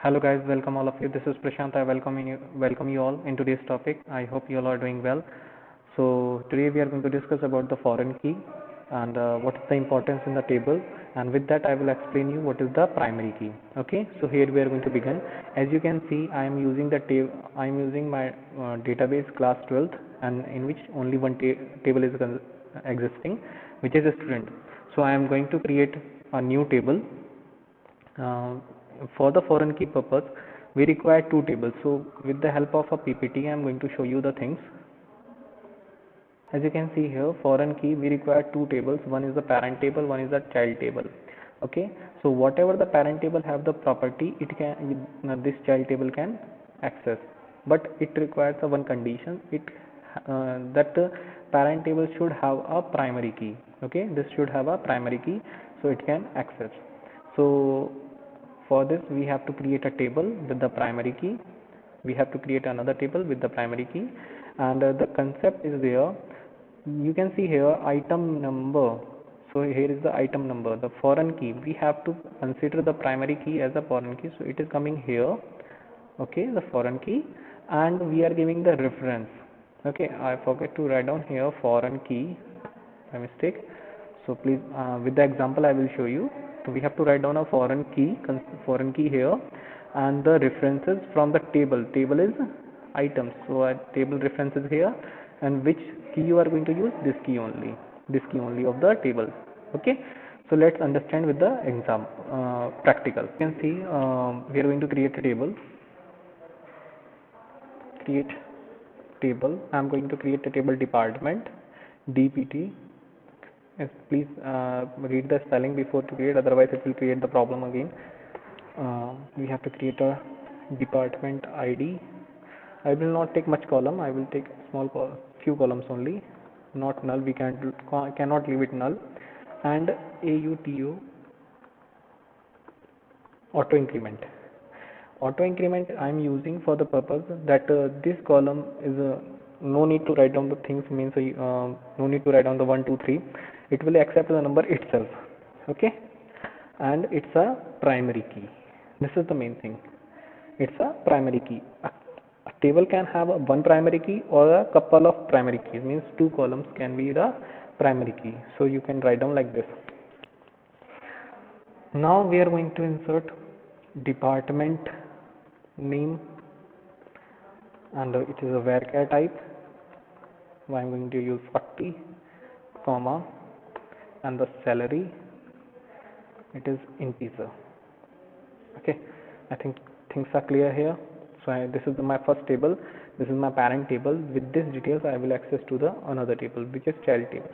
Hello guys, welcome all of you. This is Prashant. I welcome you all in today's topic. I hope you all are doing well. So today we are going to discuss about the foreign key and what is the importance in the table. And with that, I will explain you what is the primary key. Okay. So here we are going to begin. As you can see, I am using the table. I am using my database class 12th, and in which only one table is existing, which is a student. So I am going to create a new table. uh, for the foreign key purpose, we require two tables. So with the help of a PPT, I am going to show you the things. As you can see here, foreign key, we require two tables. One is the parent table, one is the child table. Okay. So whatever the parent table have the property, it can this child table can access. But it requires one condition. That the parent table should have a primary key. Okay. This should have a primary key, so it can access. So for this, we have to create a table with the primary key. We have to create another table with the primary key, and the concept is there. You can see here item number. So here is the item number, the foreign key. We have to consider the primary key as a foreign key, so it is coming here. Okay, the foreign key, and we are giving the reference. Okay, I forget to write down here foreign key by mistake. So please, with the example I will show you. So we have to write down a foreign key here, and the references from the table. Table is items, so a table references here, and which key you are going to use? This key only of the table. Okay. So let's understand with the example, practical. You can see we are going to create a table. Create table. I am going to create a table department, DPT. Yes, please read the spelling before to create, otherwise it will create the problem again. We have to create a department ID. I will not take much column. I will take few columns only, not null. We cannot leave it null. And AUTO auto increment. Auto increment I am using for the purpose that this column is no need to write down the things, means no need to write down the 1 2 3. It will accept the number itself. Okay. And it's a primary key. This is the main thing. It's a primary key. A table can have one primary key or a couple of primary keys, means two columns can be the primary key. So you can write down like this. Now we are going to insert department name, and it is a varchar type. I am going to use 40, comma, and the salary, it is integer. Okay, I think things are clear here. So this is my first table. This is my parent table. With this details, I will access to the another table, which is child table.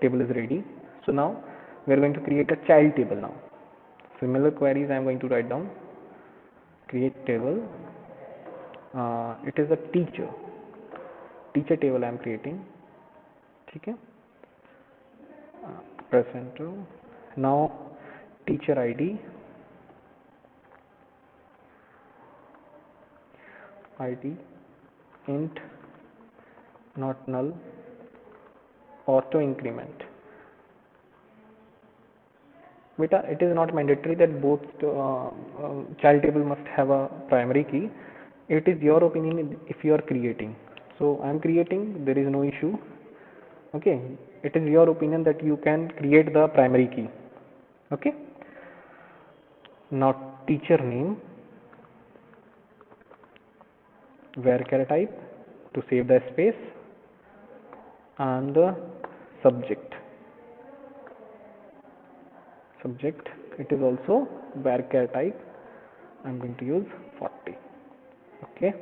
Table is ready. So now we are going to create a child table. Now similar queries I am going to write down. Create table. It is a teacher table I am creating. Okay. Press enter. Now teacher ID, int, not null, auto increment. Beta, it is not mandatory that both child table must have a primary key. It is your opinion if you are creating. So I am creating, there is no issue. Okay, it is your opinion that you can create the primary key. Okay. Now teacher name, varchar type to save the space, and the subject, it is also varchar type. I am going to use 40. Okay.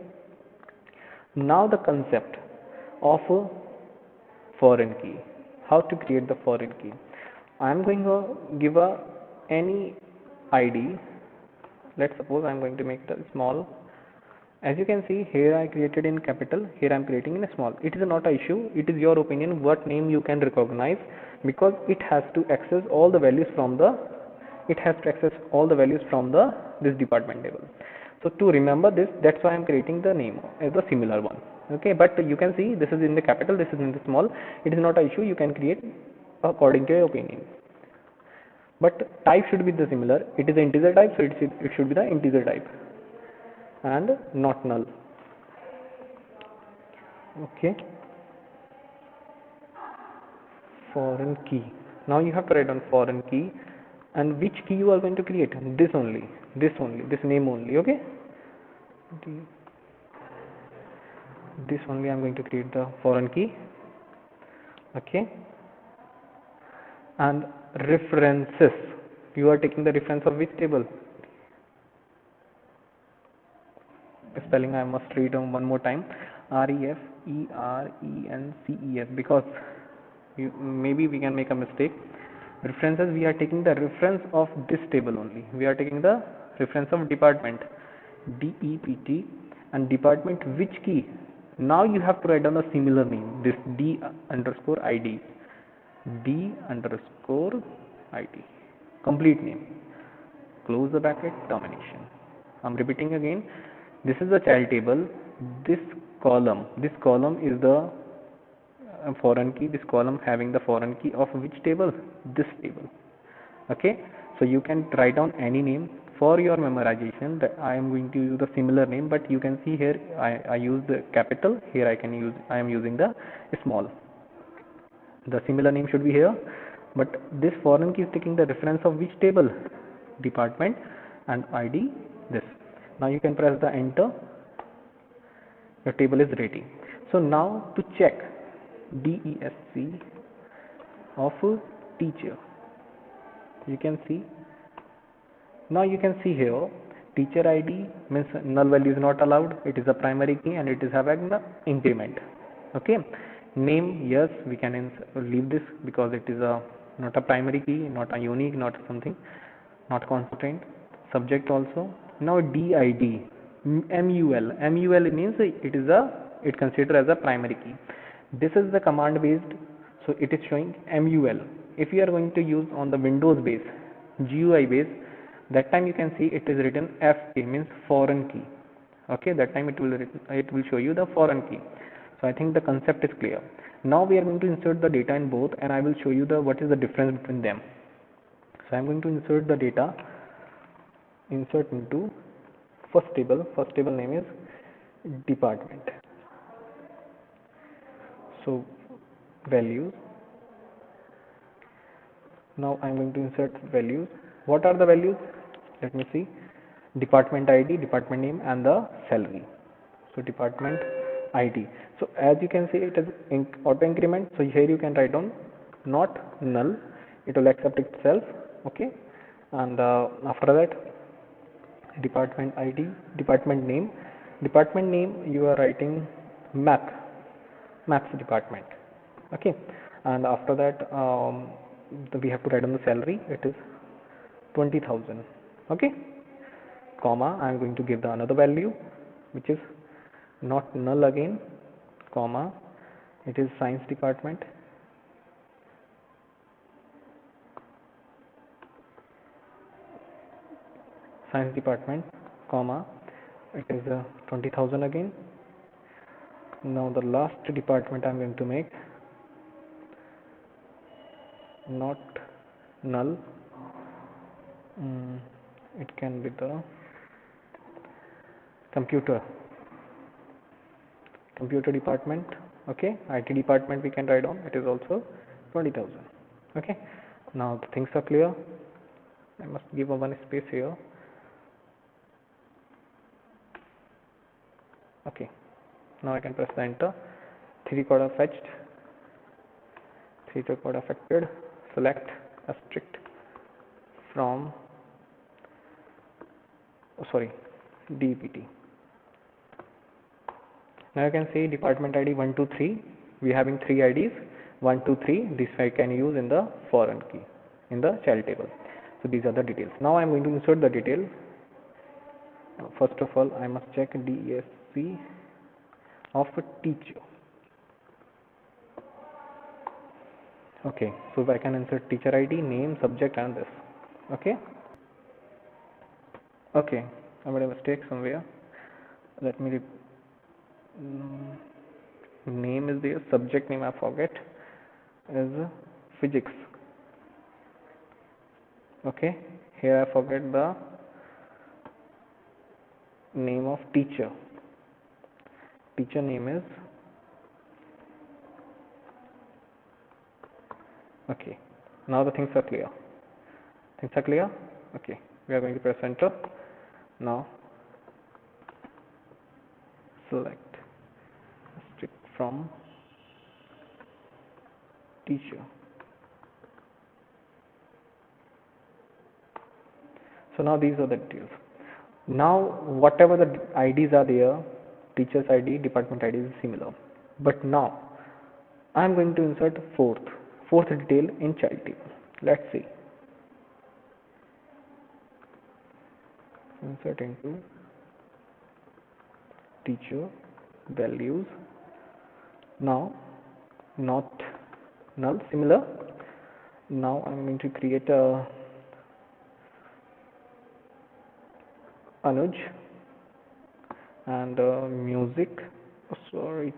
Now the concept of a foreign key. How to create the foreign key? I am going to give any ID. Let's suppose I am going to make the small. As you can see here, I created in capital. Here I am creating in a small. It is not an issue. It is your opinion what name you can recognize, because it has to access all the values from the this department table. So to remember this, that's why I am creating the name as a similar one. Okay, but you can see this is in the capital, this is in the small. It is not an issue. You can create according to your opinion. but type should be the similar. It is the integer type, so it should be the integer type and not null. Okay, foreign key. Now you have to write down foreign key, and which key you are going to create. This only, this name only. Okay, this only I'm going to create the foreign key. Okay, and references, you are taking the reference of which table? Spelling I must read on one more time. REFERENCES, because maybe we can make a mistake. References, we are taking the reference of this table only. We are taking the reference of department, DEPT, and department which key. Now you have to write down a similar name, this D underscore ID, D underscore ID, complete name, close the bracket, termination. I'm repeating again. This is the child table. This column is the foreign key. This column having the foreign key of which table? This table. Okay, so you can write down any name for your memorization. That I am going to use the similar name, but you can see here I use the capital. Here I am using the small. The similar name should be here, but this foreign key is taking the reference of which table? Department, and ID this. Now you can press the enter. Your table is ready. So now to check DESC of teacher, you can see. Now you can see here teacher ID means null value is not allowed. It is a primary key and it is having the increment. Okay, name, yes, we can leave this because it is not a primary key, not a unique, not something, not constraint. Subject also. Now DID, MUL means it considered as a primary key. This is the command based, so it is showing MUL. If you are going to use on the Windows base, GUI base, that time you can see it is written FK, means foreign key. Okay, that time it will show you the foreign key. So I think the concept is clear. Now we are going to insert the data in both, and I will show you what is the difference between them. So I am going to insert the data, insert into first table name is department. So values, now I am going to insert values. What are the values? Let me see. Department ID, department name, and the salary. So department ID. So as you can see, it is auto increment. So here you can write down not null, it will accept itself. Okay, and after that department ID, department name you are writing maths department. Okay, and after that we have to write down the salary. It is 20,000. Okay, comma, I am going to give the another value which is not null again, comma, it is science department. Science department, comma, it is 20,000 again. Now the last department I am going to make not null, it can be the computer department. Okay, IT department we can write down, it is also 20,000. Okay, now the things are clear. I must give a one space here. Okay, now I can press the enter. 3 record are fetched, 3 record affected. Select asterisk from DEPT. Now you can see department ID 1, 2, 3. We are having 3 IDs 1, 2, 3. This I can use in the foreign key in the child table. So these are the details. Now I am going to insert the detail. First of all, I must check DESC of a teacher. Okay, so I can insert teacher ID, name, subject, and this. Okay, I made a mistake somewhere. Let me name is there, subject name I forget is physics. Okay, here I forget the name of teacher. Teacher name is, okay. Now the things are clear. Things are clear? Okay, we are going to press enter. Now select strict from teacher. So now these are the details. Now whatever the IDs are there, teacher's ID, department ID is similar. But now I am going to insert fourth detail in child table. Let's see. Insert into teacher values. Now not null, similar. Now I'm going to create a Anuj and music. Oh, sorry.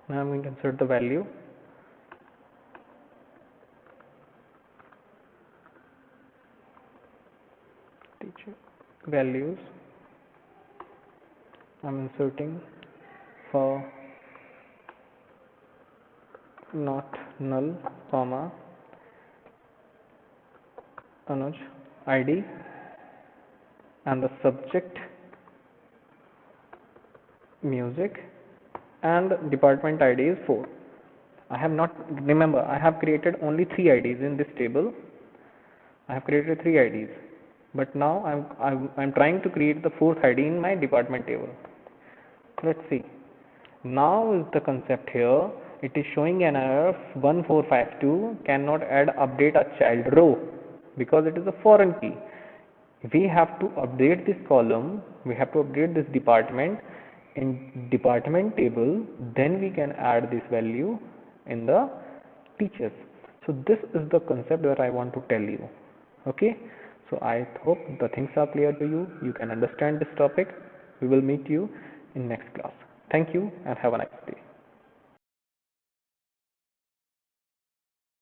Now I'm going to insert the value. Teacher values. I'm inserting for not null, comma, Anuj ID, and the subject music, and department ID is 4. I have not, remember, I have created only 3 IDs in this table. I have created 3 IDs, but now I'm trying to create the 4th ID in my department table. Let's see. Now is the concept here. It is showing an error 1452 cannot add update a child row because it is a foreign key. We have to update this column, we have to update this department in department table, then we can add this value in the teachers. So this is the concept that I want to tell you. Okay, so I hope the things are clear to you. You can understand this topic. We will meet you in next class. Thank you and have a nice day.